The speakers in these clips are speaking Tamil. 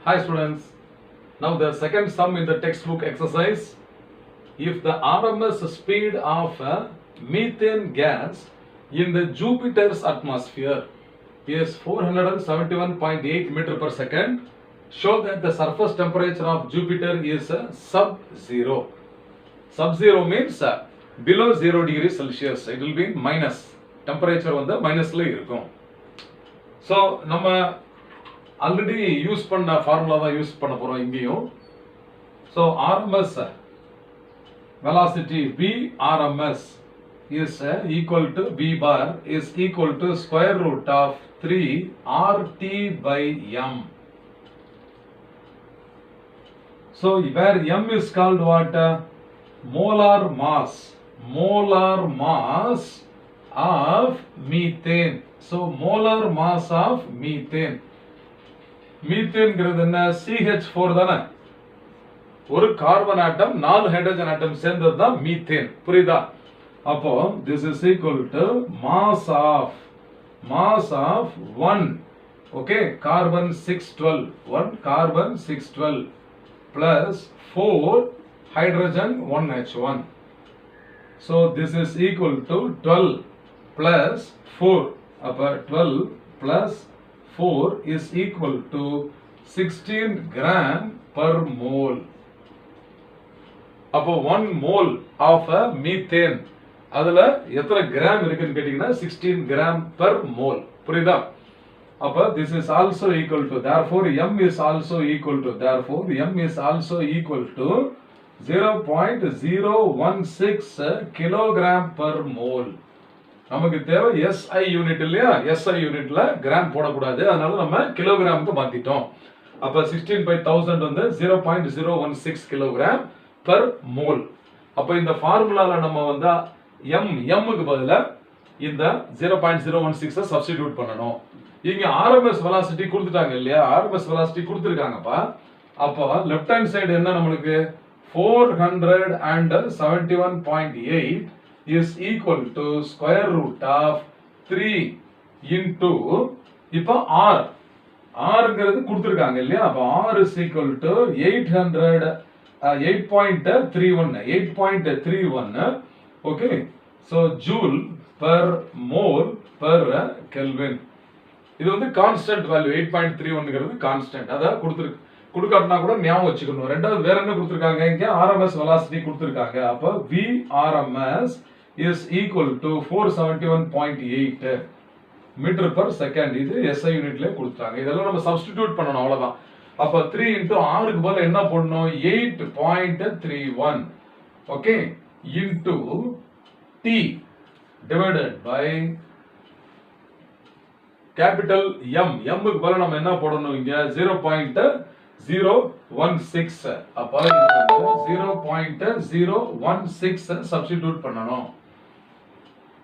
Hi students, now the second sum in the textbook exercise. If the RMS speed of methane gas in the Jupiter's atmosphere is 471.8 meter per second, show that the surface temperature of Jupiter is sub-zero. Sub-zero means below 0 degrees Celsius. It will be minus. Temperature வந்து minusல இருக்கும். So நம்ம already யூஸ் பண்ண ஃபார்முலா தான் யூஸ் பண்ண போறோம் இங்கேயும். So RMS velocity V RMS is equal to V bar is equal to square root of 3 RT by M. So where M is called what? Molar mass of methane. So molar mass of methane. Methane என்ன CH4 தானே, ஒரு கார்பன் ஆட்டம் 4 ஹைட்ரஜன் ஆட்டம் சேர்ந்தது தான் மீத்தேன். புரியுதா? அப்போ this is equal to mass of 1 okay carbon 612 plus 4 hydrogen 1H1. So this is equal to 12 plus 4. அப்போ 12 plus 4 is equal to 16 gram per mole. அப்போ 1 mole of a methane அதுல எத்தனை கிராம் இருக்குன்னு கேட்டீங்கன்னா 16 gram per mole. புரியுதா? அப்போ this is also equal to, therefore M is also equal to 0.016 kilogram per mole. நமக்கு தேவை SI யூனிட் இல்லையா? SI யூனிட்ல கிராம் போடக்கூடாது, அதனால நம்ம கிலோகிராமுக்கு மாத்திட்டோம். அப்ப 16/1000 வந்து 0.016 கிலோகிராம் பெர் மோல். அப்ப இந்த ஃபார்முலால நம்ம வந்து M க்கு பதிலா இந்த 0.016 சப்ஸ்டிடியூட் பண்ணனும். இங்க RMS velocity கொடுத்துட்டாங்க இல்லையா? RMS velocity கொடுத்திருக்காங்கப்பா. அப்ப லெஃப்ட் ஹேண்ட் சைடு என்ன நம்மளுக்கு 471.8 is equal to square root of 3 into இப்போ R ங்கிறது கொடுத்திருக்காங்க இல்லையா? அப்ப R is equal to 8.31 okay. So joule per mole per Kelvin. இது வந்து கான்ஸ்டன்ட் வேல்யூ 8.31ங்கிறது கான்ஸ்டன்ட். அத கொடுக்காட்டனா கூட ஞாபகம் வச்சுக்கணும். ரெண்டாவது வேற என்ன கொடுத்திருக்காங்க? இங்க RMS velocity கொடுத்திருக்காங்க. அப்ப V RMS is equal to 471.8 meter per second. இது SI யூனிட்ல கொடுத்தாங்க. இதெல்லாம் நம்ம சப்ஸ்டிடியூட் பண்ணனும், அவ்வளவுதான். அப்ப 3 into R க்கு பதிலா என்ன போடணும்? 8.31 okay into T divided by capital M. M க்கு பதிலா நம்ம என்ன போடணும்? இங்க 0.016. அப்ப 0.016 சப்ஸ்டிடியூட் பண்ணனும்.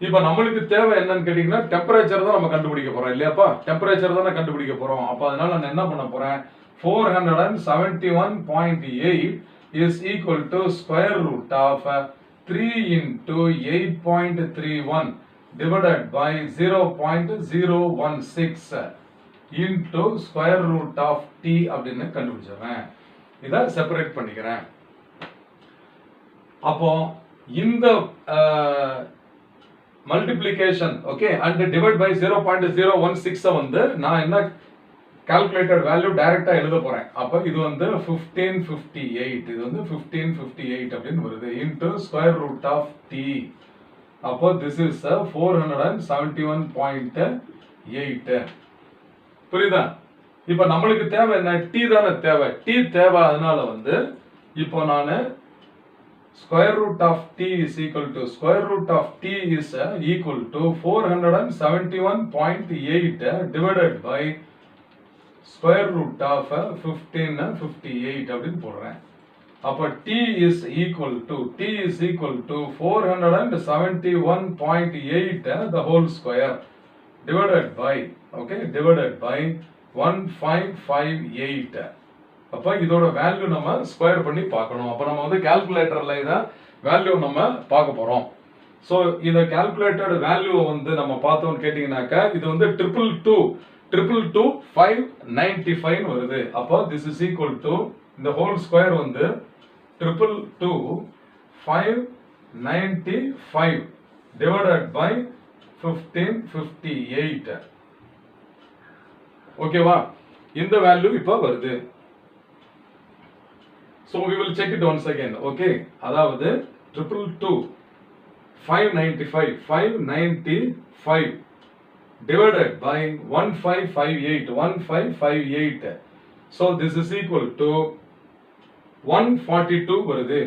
இப்போ நம்மளுக்கு தேவை என்னன்னு கேட்டிங்கன்னா டெம்பரேச்சர் தான் நம்ம கண்டுபிடிக்க போறோம் இல்லையாப்பா? டெம்பரேச்சர் தான் கண்டுபிடிக்க போறோம். அப்ப அதனால நான் என்ன பண்ண போறேன்? 471.8 is equal to square root of 3 into 8.31 divided by 0.016 into square root of T அப்படின்னு கண்டுபிடிச்சிடுறேன். இதை செப்பரேட் பண்ணிக்கிறேன். அப்போ இந்த multiplication okay and divide by 0.016 வந்து நான் என்ன calculated value டைரக்டா எழுத போறேன். அப்ப இது வந்து 1558, இது வந்து 1558 அப்படினு வருது into square root of T. அப்போ this is 471.8. புரியுதா? இப்போ நம்மளுக்கு தேவை என்ன? T தானே தேவை. T தேவை, அதனால வந்து இப்போ நான் square root of T is equal to 471.8 divided by square root of 1558 அப்படின்னு போடுறேன். அப்ப T is equal to 471.8 the whole square divided by 1558. அப்ப இதோட வேல்யூ நம்ம ஸ்கொயர் பண்ணி பார்க்கணும். அப்ப நம்ம வந்து கால்குலேட்டர்ல இத வேல்யூ நம்ம பார்க்க போறோம். சோ இந்த கால்குலேட்டட் வேல்யூ வந்து நம்ம பார்த்தோம்னு கேட்டிங்கனாக்க இது வந்து 222 222 595 வருது. அப்போ this is equal to இந்த whole square வந்து 222 595 divided by 1558. ஓகேவா? இந்த வேல்யூ இப்போ வருது. So we will check it once again. Okay, அதாவது 222 595 divided by 1558. So this is equal to 142 வருது.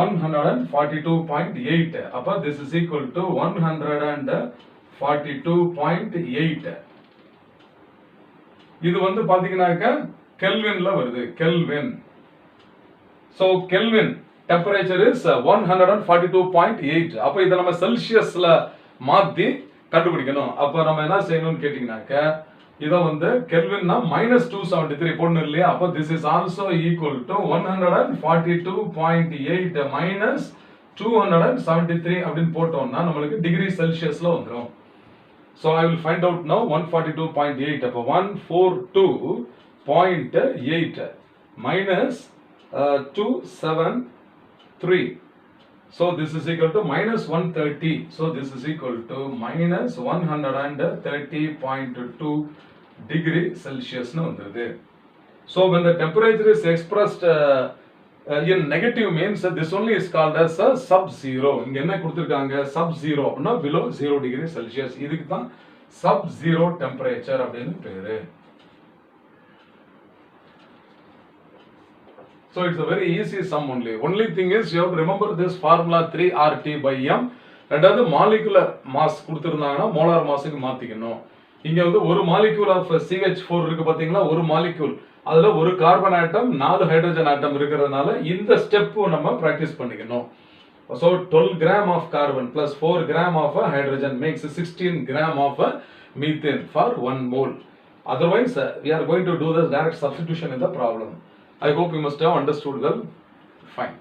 142.8. அப்ப this is equal to 142.8. இது வந்து பாத்தீங்கன்னாக்க கெல்வின்ல வருது. Kelvin. So Kelvin temperature is 142.8. அப்ப இத நம்ம செல்சியஸ்ல மாத்தி கண்டுபிடிக்கணும். அப்ப நம்ம என்ன செய்யணும்னு கேட்டிங்கனாக்க இத வந்து கெல்வின்னா -273 போடணும் இல்லையா? அப்ப this is also equal to 142.8 minus 273 அப்படினு போட்டோம்னா நமக்கு டிகிரி செல்சியஸ்ல வந்துரும். So I will find out now 142.8. அப்ப 142.8 minus 273. So this is equal to minus 130. So this is equal to minus 130.2 degree Celsius. So when the temperature is expressed in negative means this only is called as a sub-zero. இங்க என்ன கொடுத்திருக்காங்க? Sub-zero அப்படினா below 0 degree Celsius. இதுக்கு தான் sub-zero temperature அப்படின்னு பேரு. So it's a very easy sum only. Only thing is you have to remember this formula 3RT by M. ரெண்டாவது molecular mass கொடுத்திருந்தாங்கன்னா molar massக்கு மாத்திக்கணும். இங்க வந்து ஒரு molecule of CH4 இருக்கு பாத்தீங்களா? ஒரு molecule. அதுல ஒரு கார்பன் ஆட்டம் 4 ஹைட்ரஜன் ஆட்டம் இருக்கிறதுனால இந்த ஸ்டெப் நம்ம பிராக்டீஸ் பண்ணிக்கணும். So 12 gram of carbon plus 4 gram of hydrogen makes 16 gram of methane for 1 mole. Otherwise we are going to do the direct substitution in the problem. I hope you must have understood well. Fine.